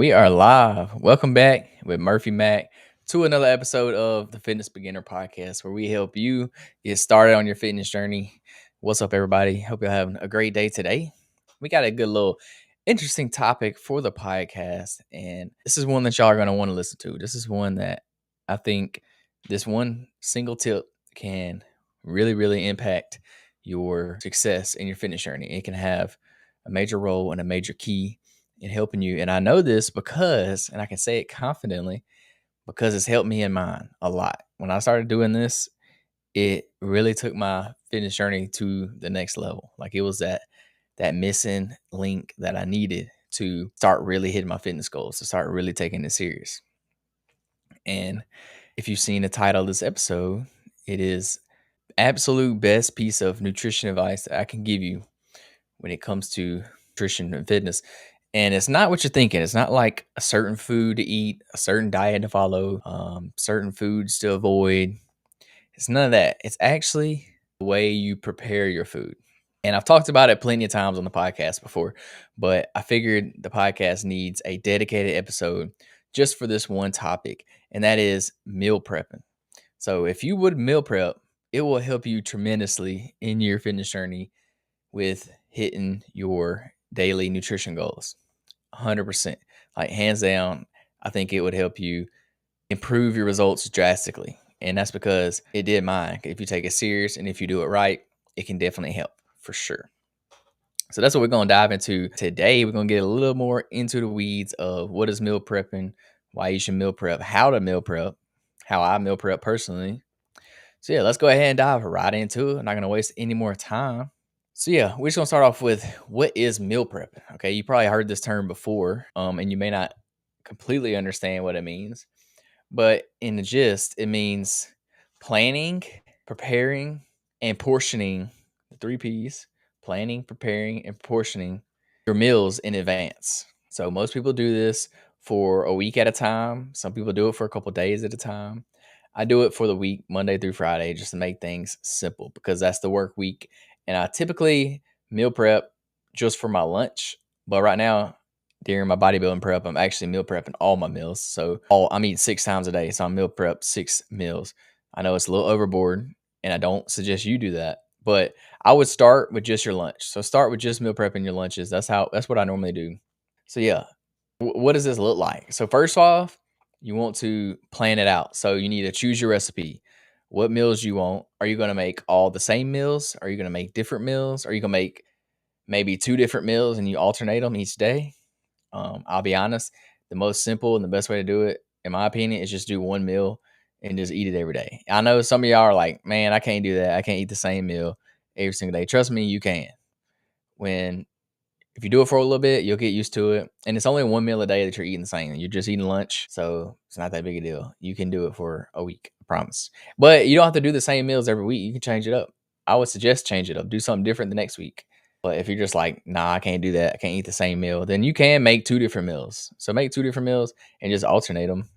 We are live. Welcome back with Murphy Mac to another episode of the Fitness Beginner Podcast, where we help you get started on your fitness journey. What's up, everybody? Hope you're having a great day today. We got a good little interesting topic for the podcast, and this is one that y'all are going to want to listen to. This is one that I think this one single tip can really impact your success in your fitness journey. It can have a major role and a major key in helping you. And I know this because, and I can say it confidently, because it's helped me in mine a lot. When I started doing this, it really took my fitness journey to the next level. Like it was that missing link that I needed to start really hitting my fitness goals, to start really taking it serious. And if you've seen the title of this episode, it is absolute best piece of nutrition advice that I can give you when it comes to nutrition and fitness. And it's not what you're thinking. It's not like a certain food to eat, a certain diet to follow, certain foods to avoid. It's none of that. It's actually the way you prepare your food. And I've talked about it plenty of times on the podcast before, but I figured the podcast needs a dedicated episode just for this one topic, and that is meal prepping. So if you would meal prep, it will help you tremendously in your fitness journey with hitting your daily nutrition goals. 100%. Like hands down, I think it would help you improve your results drastically. And that's because it did mine. If you take it serious and if you do it right, it can definitely help for sure. So that's what we're going to dive into today. We're going to get a little more into the weeds of what is meal prepping, why you should meal prep, how to meal prep, how I meal prep personally. So yeah, let's go ahead and dive right into it. I'm not going to waste any more time. So yeah, we're just gonna start off with what is meal prepping. Okay, you probably heard this term before, and you may not completely understand what it means, but in the gist, it means planning, preparing, and portioning the three P's: planning, preparing, and portioning your meals in advance. So most people do this for a week at a time. Some people do it for a couple days at a time. I do it for the week, Monday through Friday, just to make things simple because that's the work week. And I typically meal prep just for my lunch. But right now, during my bodybuilding prep, I'm actually meal prepping all my meals. So I'm eating 6 times a day. So I'm meal prep 6 meals. I know it's a little overboard, and I don't suggest you do that. But I would start with just your lunch. So start with just meal prepping your lunches. That's what I normally do. So yeah, what does this look like? So first off, you want to plan it out. So you need to choose your recipe. What meals you want? Are you going to make all the same meals? Are you going to make different meals? Are you going to make maybe two different meals and you alternate them each day? I'll be honest, the most simple and the best way to do it, in my opinion, is just do one meal and just eat it every day. I know some of y'all are like, man, I can't do that. I can't eat the same meal every single day. Trust me, you can. When if you do it for a little bit, you'll get used to it. And it's only one meal a day that you're eating the same. You're just eating lunch. So it's not that big a deal. You can do it for a week, I promise. But you don't have to do the same meals every week. You can change it up. I would suggest change it up. Do something different the next week. But if you're just like, nah, I can't do that. I can't eat the same meal. Then you can make two different meals. So make two different meals and just alternate them.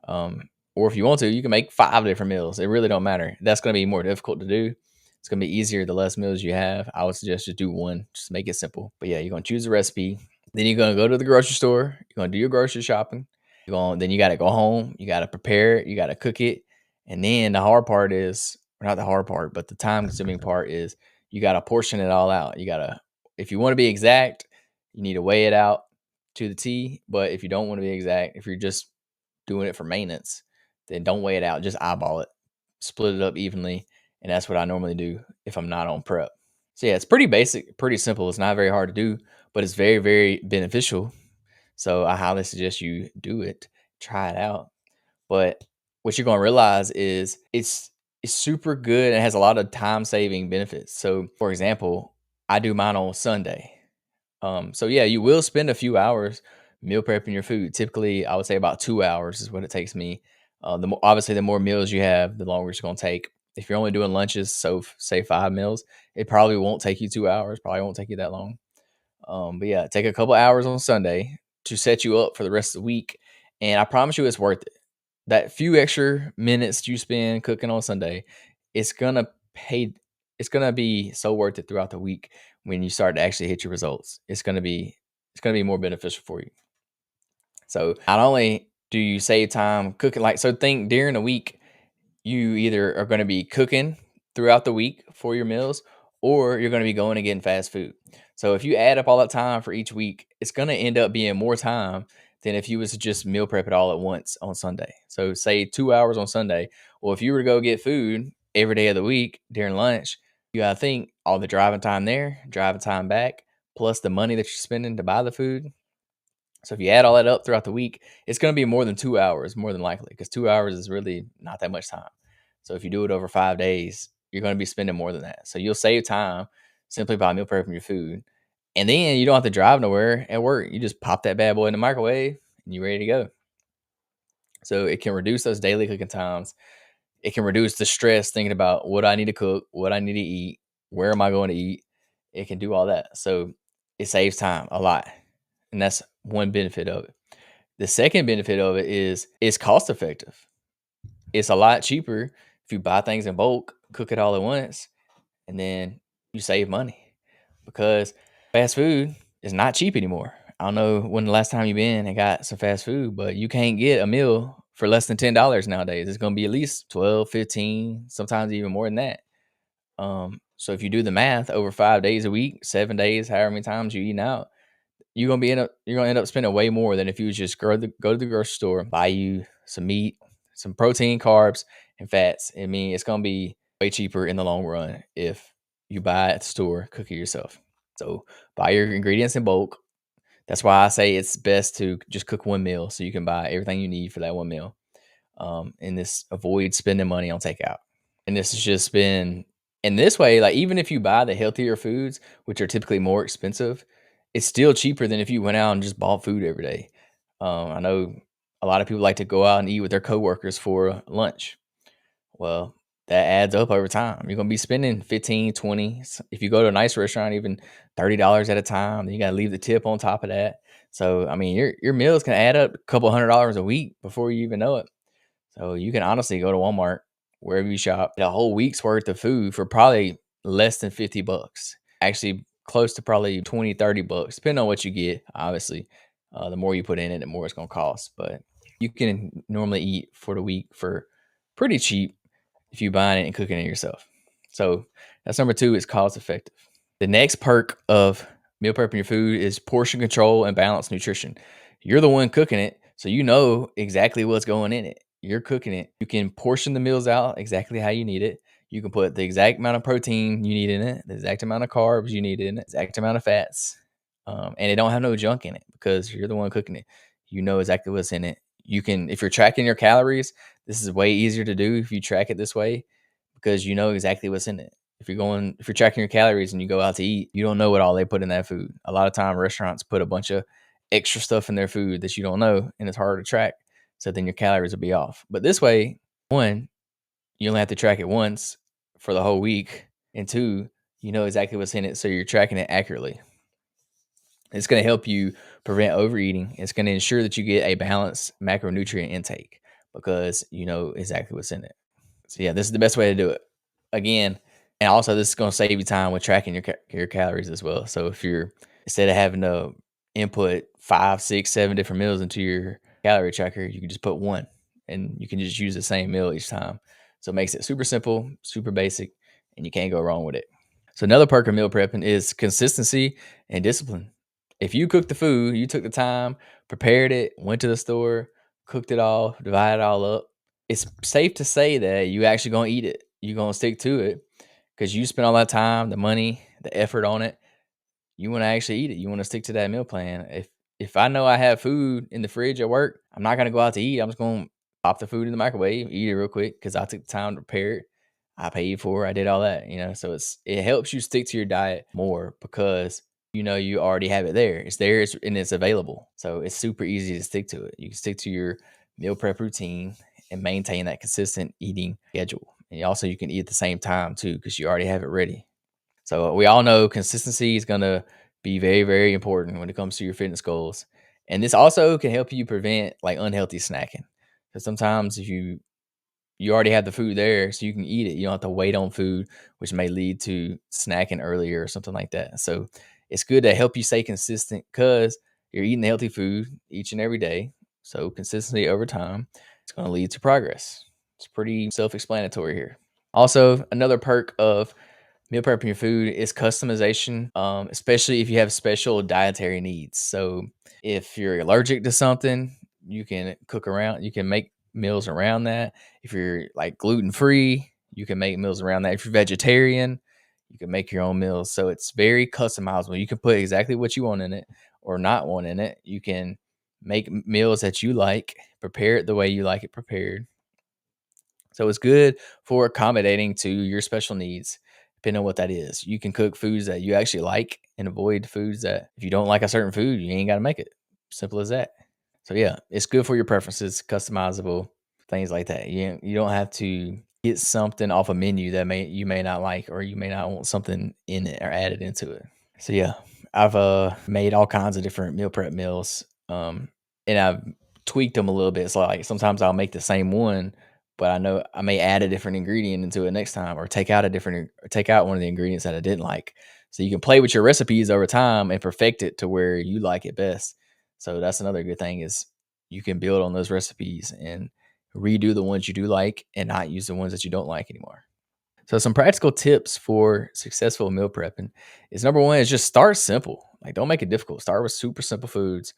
Or if you want to, you can make 5 different meals. It really don't matter. That's going to be more difficult to do. It's going to be easier the less meals you have. I would suggest just do one. Just make it simple. But yeah, you're going to choose a recipe. Then you're going to go to the grocery store. You're going to do your grocery shopping. Then you got to go home. You got to prepare it. You got to cook it. And then the hard part is, or not the hard part, but the time consuming part is you got to portion it all out. You got to, if you want to be exact, you need to weigh it out to the T. But if you don't want to be exact, if you're just doing it for maintenance, then don't weigh it out. Just eyeball it, split it up evenly. And that's what I normally do if I'm not on prep. So yeah, it's pretty basic, pretty simple. It's not very hard to do, but it's very beneficial. So I highly suggest you do it, try it out. But what you're going to realize is it's super good and it has a lot of time saving benefits. So for example, I do mine on Sunday. So yeah, you will spend a few hours meal prepping your food. Typically, I would say about 2 hours is what it takes me. Obviously, the more meals you have, the longer it's going to take. If you're only doing lunches, so say 5 meals, it probably won't take you 2 hours. Probably won't take you that long. But yeah, take a couple hours on Sunday to set you up for the rest of the week, and I promise you, it's worth it. That few extra minutes you spend cooking on Sunday, it's gonna pay. It's gonna be so worth it throughout the week when you start to actually hit your results. It's gonna be more beneficial for you. So not only do you save time cooking, like, so think during the week, you either are going to be cooking throughout the week for your meals, or you're going to be going and getting fast food. So if you add up all that time for each week, it's going to end up being more time than if you was to just meal prep it all at once on Sunday. So say 2 hours on Sunday. Well, if you were to go get food every day of the week during lunch, you got to think all the driving time there, driving time back, plus the money that you're spending to buy the food. So if you add all that up throughout the week, it's going to be more than 2 hours, more than likely, because 2 hours is really not that much time. So if you do it over 5 days, you're going to be spending more than that. So you'll save time simply by meal prepping your food. And then you don't have to drive nowhere at work. You just pop that bad boy in the microwave and you're ready to go. So it can reduce those daily cooking times. It can reduce the stress thinking about what I need to cook, what I need to eat, where am I going to eat. It can do all that. So it saves time a lot. And that's one benefit of it. The second benefit of it is it's cost effective. It's a lot cheaper if you buy things in bulk, cook it all at once, and then you save money because fast food is not cheap anymore. I don't know when the last time you've been and got some fast food, but you can't get a meal for less than $10 nowadays. It's going to be at least 12, 15, sometimes even more than that. So if you do the math over 5 days a week, 7 days, however many times you eat out, you're gonna end up spending way more than if you just go to the grocery store, buy you some meat, some protein, carbs, and fats. I mean, it's gonna be way cheaper in the long run if you buy at the store, cook it yourself. So buy your ingredients in bulk. That's why I say it's best to just cook one meal so you can buy everything you need for that one meal. And this avoid spending money on takeout. And this has just been in this way, like even if you buy the healthier foods, which are typically more expensive, it's still cheaper than if you went out and just bought food every day. I know a lot of people like to go out and eat with their coworkers for lunch. Well, that adds up over time. You're gonna be spending 15, 20. If you go to a nice restaurant, even $30 at a time. Then you gotta leave the tip on top of that. So I mean your meals can add up a couple $100 a week before you even know it. So you can honestly go to Walmart, wherever you shop, get a whole week's worth of food for probably less than $50. Actually, close to probably 20, $30, depending on what you get. Obviously, the more you put in it, the more it's going to cost. But you can normally eat for the week for pretty cheap if you buying it and cooking it yourself. So that's number two. It's cost effective. The next perk of meal prepping your food is portion control and balanced nutrition. You're the one cooking it, so you know exactly what's going in it. You're cooking it. You can portion the meals out exactly how you need it. You can put the exact amount of protein you need in it, the exact amount of carbs you need in it, the exact amount of fats, and it don't have no junk in it because you're the one cooking it. You know exactly what's in it. You can, if you're tracking your calories, this is way easier to do if you track it this way because you know exactly what's in it. If you're tracking your calories and you go out to eat, you don't know what all they put in that food. A lot of time restaurants put a bunch of extra stuff in their food that you don't know and it's harder to track. So then your calories will be off. But this way, one, you only have to track it once for the whole week. And two, you know exactly what's in it. So you're tracking it accurately. It's going to help you prevent overeating. It's going to ensure that you get a balanced macronutrient intake because you know exactly what's in it. So yeah, this is the best way to do it. Again, and also this is going to save you time with tracking your calories as well. So if you're instead of having to input 5, 6, 7 different meals into your calorie tracker, you can just put one, and you can just use the same meal each time. So it makes it super simple, super basic, and you can't go wrong with it. So another perk of meal prepping is consistency and discipline. If you cook the food, you took the time, prepared it, went to the store, cooked it all, divided it all up, it's safe to say that you actually gonna eat it. You're gonna stick to it because you spent all that time, the money, the effort on it. You want to actually eat it. You want to stick to that meal plan. If I know I have food in the fridge at work, I'm not gonna go out to eat. I'm just gonna pop the food in the microwave, eat it real quick because I took the time to prepare it. I paid for it. I did all that, So it helps you stick to your diet more because you know you already have it there. It's there and it's available. So it's super easy to stick to it. You can stick to your meal prep routine and maintain that consistent eating schedule. And also you can eat at the same time too because you already have it ready. So we all know consistency is going to be very, very important when it comes to your fitness goals. And this also can help you prevent like unhealthy snacking. Because sometimes if you already have the food there, so you can eat it. You don't have to wait on food, which may lead to snacking earlier or something like that. So it's good to help you stay consistent because you're eating healthy food each and every day. So consistency over time, it's going to lead to progress. It's pretty self-explanatory here. Also, another perk of meal prepping your food is customization, especially if you have special dietary needs. So, if you're allergic to something, you can cook around, you can make meals around that. If you're like gluten free, you can make meals around that. If you're vegetarian, you can make your own meals. So, it's very customizable. You can put exactly what you want in it or not want in it. You can make meals that you like, prepare it the way you like it prepared, so it's good for accommodating to your special needs, depending on what that is. You can cook foods that you actually like and avoid foods that if you don't like a certain food, you ain't got to make it. Simple as that. So yeah, it's good for your preferences, customizable things like that. You don't have to get something off a menu that you may not like, or you may not want something in it or added into it. So yeah, I've made all kinds of different meal prep meals, and I've tweaked them a little bit. So like sometimes I'll make the same one, but I know I may add a different ingredient into it next time, or take out one of the ingredients that I didn't like. So you can play with your recipes over time and perfect it to where you like it best. So that's another good thing is you can build on those recipes and redo the ones you do like and not use the ones that you don't like anymore. So some practical tips for successful meal prepping is number one is just start simple. Like don't make it difficult. Start with super simple foods,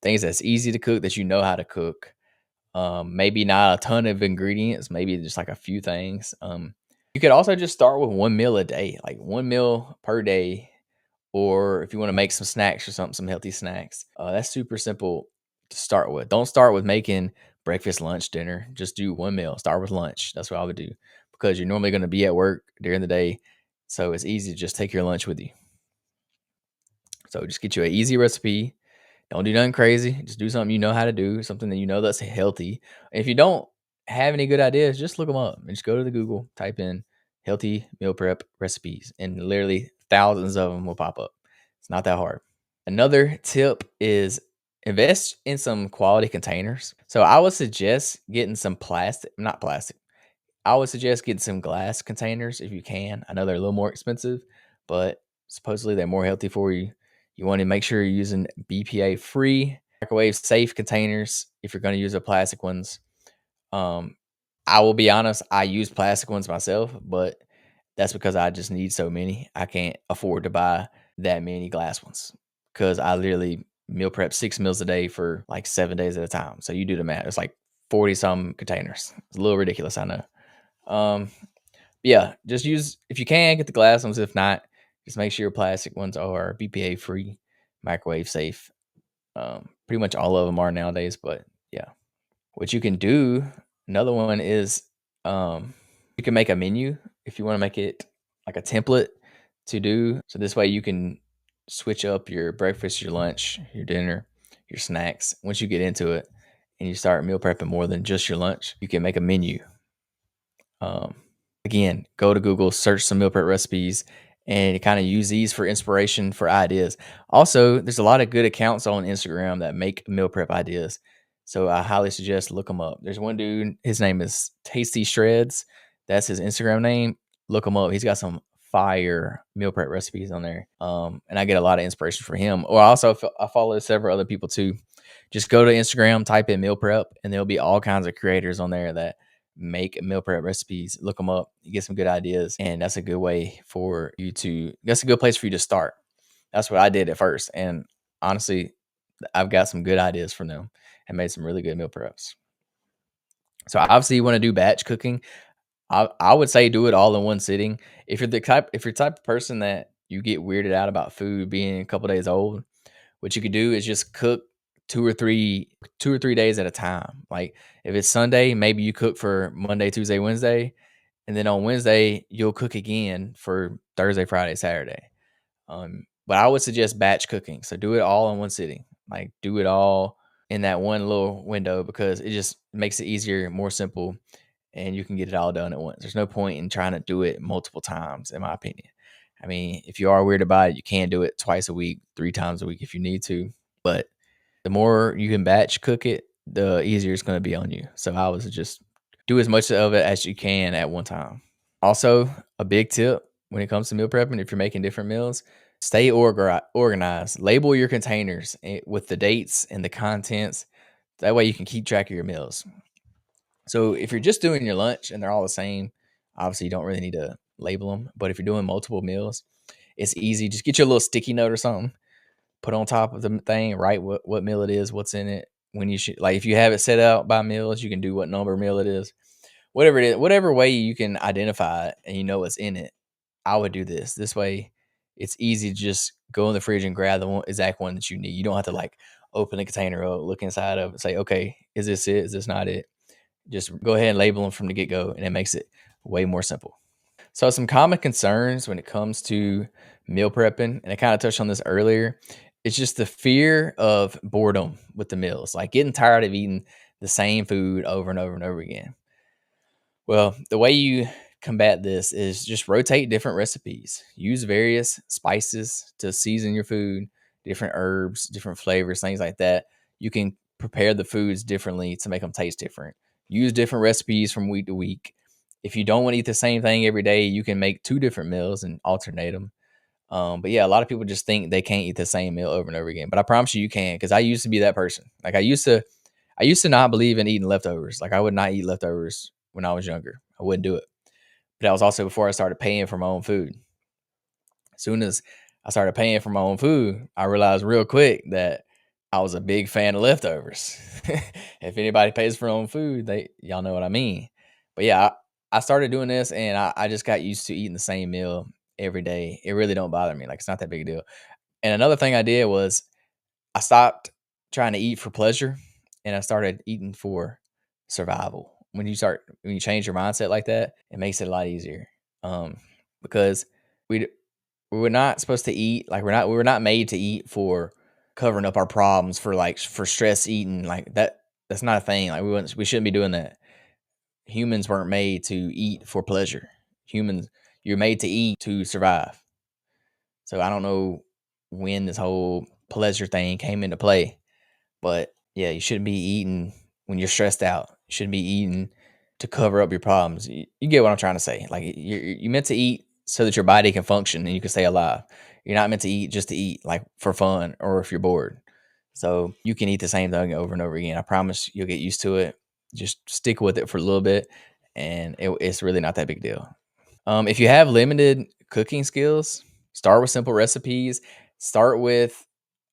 things that's easy to cook that you know how to cook. Maybe not a ton of ingredients, maybe just like a few things. You could also just start with one meal a day, like one meal per day, or if you want to make some snacks or something, some healthy snacks. That's super simple to start with. Don't start with making breakfast, lunch, dinner. Just do one meal. Start with lunch. That's what I would do because you're normally going to be at work during the day. So it's easy to just take your lunch with you. So just get you an easy recipe. Don't do nothing crazy. Just do something you know how to do, something that you know that's healthy. And if you don't have any good ideas, just look them up and just go to the Google, type in healthy meal prep recipes, and literally thousands of them will pop up. It's not that hard. Another tip is invest in some quality containers. So I would suggest getting some plastic, not plastic. I would suggest getting some glass containers if you can. I know they're a little more expensive, but supposedly they're more healthy for you. You want to make sure you're using BPA free, microwave safe containers if you're going to use the plastic ones. Um, I will be honest, I use plastic ones myself, but that's because I just need so many. I can't afford to buy that many glass ones because I literally meal prep 6 meals a day for like 7 days at a time. So you do the math. It's like 40 some containers. It's a little ridiculous, I know. Um, yeah, just use if you can get the glass ones. If not, just make sure your plastic ones are BPA free, microwave safe. Pretty much all of them are nowadays, but yeah. What you can do, another one is you can make a menu if you want to make it like a template to do. So this way you can switch up your breakfast, your lunch, your dinner, your snacks. Once you get into it and you start meal prepping more than just your lunch, you can make a menu. Um, Again, go to Google, search some meal prep recipes, and kind of use these for inspiration for ideas. Also, there's a lot of good accounts on Instagram that make meal prep ideas. So I highly suggest look them up. There's one dude, his name is Tasty Shreds. That's his Instagram name. Look him up. He's got some fire meal prep recipes on there. And I get a lot of inspiration from him. Or also, I follow several other people too. Just go to Instagram, type in meal prep, and there'll be all kinds of creators on there that make meal prep recipes. Look them up, you get some good ideas, and that's a good way for you to. That's a good place for you to start. That's what I did at first, and honestly, I've got some good ideas from them and made some really good meal preps. So obviously, you want to do batch cooking. I would say do it all in one sitting. If you're type of person that you get weirded out about food being a couple days old, what you could do is just cook 2 or 3 days at a time. Like if it's Sunday, maybe you cook for Monday, Tuesday, Wednesday, and then on Wednesday you'll cook again for Thursday, Friday, Saturday. But I would suggest batch cooking. So do it all in one sitting. Like do it all in that one little window because it just makes it easier, more simple, and you can get it all done at once. There's no point in trying to do it multiple times, in my opinion. I mean, if you are weird about it, you can do it twice a week, 3 times a week if you need to. But the more you can batch cook it, the easier it's going to be on you. So I would just do as much of it as you can at one time. Also, a big tip when it comes to meal prepping, if you're making different meals, Stay organized. Label your containers with the dates and the contents. That way you can keep track of your meals. So if you're just doing your lunch and they're all the same, obviously you don't really need to label them. But if you're doing multiple meals, it's easy. Just get your little sticky note or something, put on top of the thing, write what meal it is, what's in it. When you should, like, if you have it set out by meals, you can do what number meal it is, whatever it is, whatever way you can identify it and you know what's in it. I would do this. This way, it's easy to just go in the fridge and grab the exact one that you need. You don't have to like open the container up, look inside of it, say, okay, is this it? Is this not it? Just go ahead and label them from the get go, and it makes it way more simple. So, some common concerns when it comes to meal prepping, and I kind of touched on this earlier, it's just the fear of boredom with the meals, like getting tired of eating the same food over and over and over again. Well, the way you combat this is just rotate different recipes. Use various spices to season your food, different herbs, different flavors, things like that. You can prepare the foods differently to make them taste different. Use different recipes from week to week. If you don't want to eat the same thing every day, you can make two different meals and alternate them. But yeah, a lot of people just think they can't eat the same meal over and over again. But I promise you, you can. Because I used to be that person. Like I used to not believe in eating leftovers. Like I would not eat leftovers when I was younger. I wouldn't do it. But that was also before I started paying for my own food. As soon as I started paying for my own food, I realized real quick that I was a big fan of leftovers. If anybody pays for their own food, y'all know what I mean. But yeah, I started doing this and I just got used to eating the same meal every day. It really don't bother me. Like it's not that big a deal. And another thing I did was I stopped trying to eat for pleasure and I started eating for survival. When you change your mindset like that, it makes it a lot easier. Um, because we we were not supposed to eat like we were not made to eat for covering up our problems for like for stress eating like that. That's not a thing. Like we shouldn't be doing that. Humans weren't made to eat for pleasure. Humans, you're made to eat to survive. So I don't know when this whole pleasure thing came into play, but yeah, you shouldn't be eating when you're stressed out. You shouldn't be eating to cover up your problems. You get what I'm trying to say. Like you're meant to eat so that your body can function and you can stay alive. You're not meant to eat just to eat, like for fun or if you're bored. So you can eat the same thing over and over again. I promise you'll get used to it. Just stick with it for a little bit, and it's really not that big deal. If you have limited cooking skills, start with simple recipes. Start with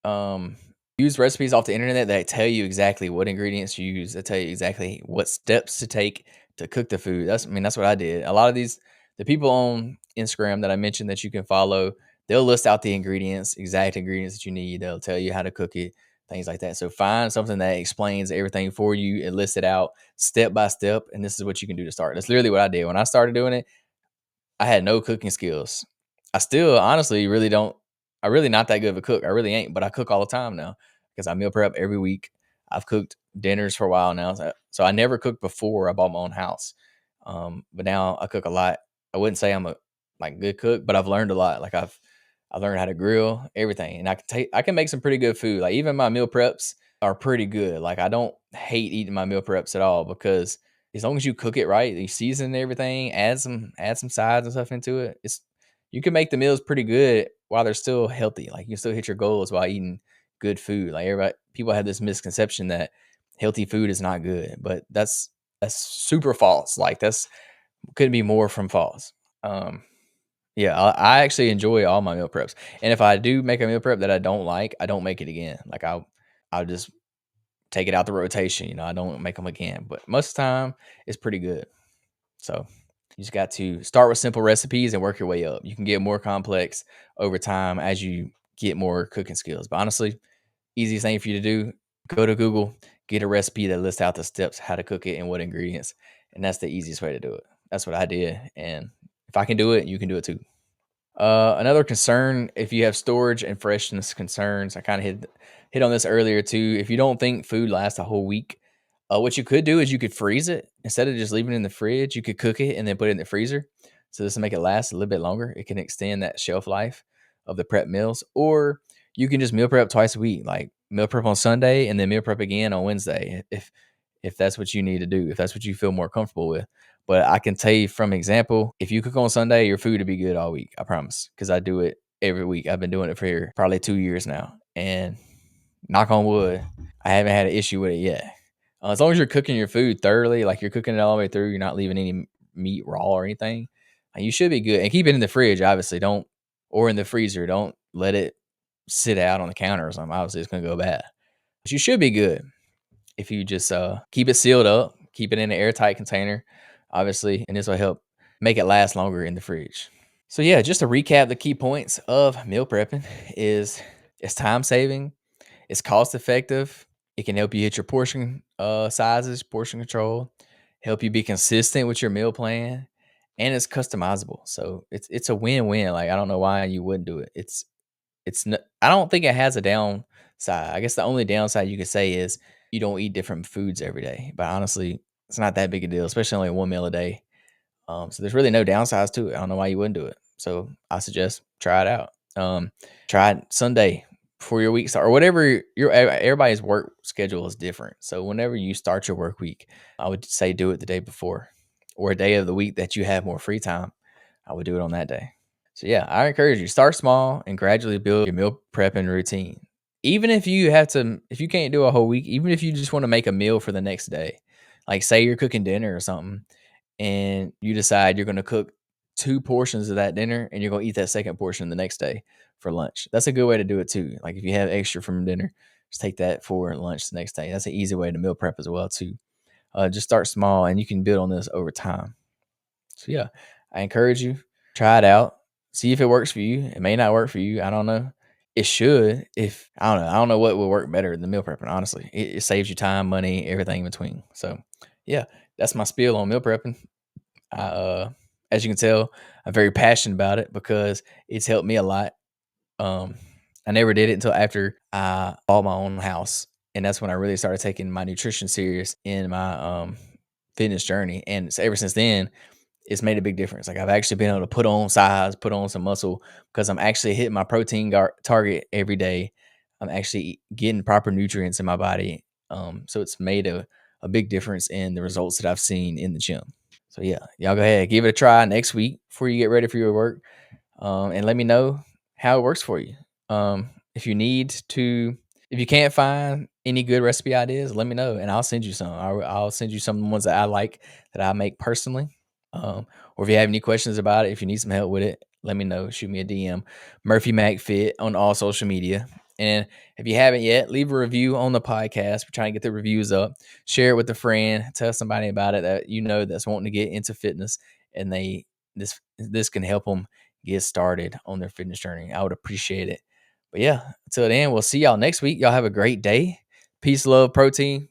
um, use recipes off the internet that tell you exactly what ingredients you use. That tell you exactly what steps to take to cook the food. That's what I did. A lot of the people on Instagram that I mentioned that you can follow, they'll list out the ingredients, exact ingredients that you need. They'll tell you how to cook it, things like that. So find something that explains everything for you and list it out step by step. And this is what you can do to start. That's literally what I did when I started doing it. I had no cooking skills. I still honestly really don't. I really not that good of a cook. I really ain't, but I cook all the time now because I meal prep every week. I've cooked dinners for a while now, so I never cooked before I bought my own house. But now I cook a lot. I wouldn't say I'm a like good cook, but I've learned a lot. Like I learned how to grill everything, and I can make some pretty good food. Like even my meal preps are pretty good. Like I don't hate eating my meal preps at all because as long as you cook it right, you season everything, add some sides and stuff into it. It's you can make the meals pretty good while they're still healthy. Like you still hit your goals while eating good food. Like everybody, people have this misconception that healthy food is not good, but that's super false. Like that's couldn't be more from false. Um, yeah, I actually enjoy all my meal preps, and if I do make a meal prep that I don't like, I don't make it again. Like I'll just take it out the rotation. You know, I don't make them again, but most of the time it's pretty good. So you just got to start with simple recipes and work your way up. You can get more complex over time as you get more cooking skills. But honestly, easiest thing for you to do, go to Google, get a recipe that lists out the steps, how to cook it and what ingredients. And that's the easiest way to do it. That's what I did. And if I can do it, you can do it too. Another concern, if you have storage and freshness concerns, I kind of hit on this earlier too. If you don't think food lasts a whole week, what you could do is you could freeze it instead of just leaving it in the fridge. You could cook it and then put it in the freezer. So this will make it last a little bit longer. It can extend that shelf life of the prep meals, or you can just meal prep twice a week, like meal prep on Sunday and then meal prep again on Wednesday, if that's what you need to do, if that's what you feel more comfortable with. But I can tell you from example, if you cook on Sunday, your food will be good all week. I promise, because I do it every week. I've been doing it for probably 2 years now, and knock on wood, I haven't had an issue with it yet. As long as you're cooking your food thoroughly, like you're cooking it all the way through, you're not leaving any meat raw or anything, you should be good. And keep it in the fridge, obviously. Don't or in the freezer. Don't let it sit out on the counter or something. Obviously, it's gonna go bad. But you should be good if you just keep it sealed up, keep it in an airtight container, obviously, and this will help make it last longer in the fridge. So yeah, just to recap the key points of meal prepping is it's time saving, it's cost effective, it can help you hit your portion sizes, portion control, help you be consistent with your meal plan, and it's customizable. So it's a win-win. Like I don't know why you wouldn't do it. I don't think it has a downside. I guess the only downside you could say is you don't eat different foods every day. But honestly, it's not that big a deal, especially only one meal a day. So there's really no downsides to it. I don't know why you wouldn't do it. So I suggest try it out. Try it Sunday before your week start or whatever everybody's work schedule is different. So whenever you start your work week, I would say do it the day before or a day of the week that you have more free time. I would do it on that day. So yeah, I encourage you start small and gradually build your meal prepping routine. Even if if you can't do a whole week, even if you just want to make a meal for the next day, like say you're cooking dinner or something, and you decide you're going to cook 2 portions of that dinner and you're going to eat that second portion the next day for lunch. That's a good way to do it too. Like if you have extra from dinner, just take that for lunch the next day. That's an easy way to meal prep as well too. Just start small and you can build on this over time. So yeah, I encourage you, try it out, see if it works for you. It may not work for you. I don't know. It should. If I don't know, I don't know what would work better than meal prepping. Honestly, it saves you time, money, everything in between. So yeah, that's my spiel on meal prepping. As you can tell, I'm very passionate about it because it's helped me a lot. Um, I never did it until after I bought my own house, and that's when I really started taking my nutrition serious in my fitness journey. And so ever since then, it's made a big difference. Like I've actually been able to put on size, put on some muscle because I'm actually hitting my protein target every day. I'm actually getting proper nutrients in my body. So it's made a big difference in the results that I've seen in the gym. So yeah, y'all go ahead, give it a try next week before you get ready for your work, and let me know how it works for you. If you need to, if you can't find any good recipe ideas, let me know and I'll send you some. I'll send you some of the ones that I like that I make personally. Or if you have any questions about it, if you need some help with it, let me know. Shoot me a DM, Murphy Mac Fit on all social media. And if you haven't yet, leave a review on the podcast. We're trying to get the reviews up. Share it with a friend. Tell somebody about it that you know that's wanting to get into fitness, and this can help them get started on their fitness journey. I would appreciate it. But yeah, until then, we'll see y'all next week. Y'all have a great day. Peace, love, protein.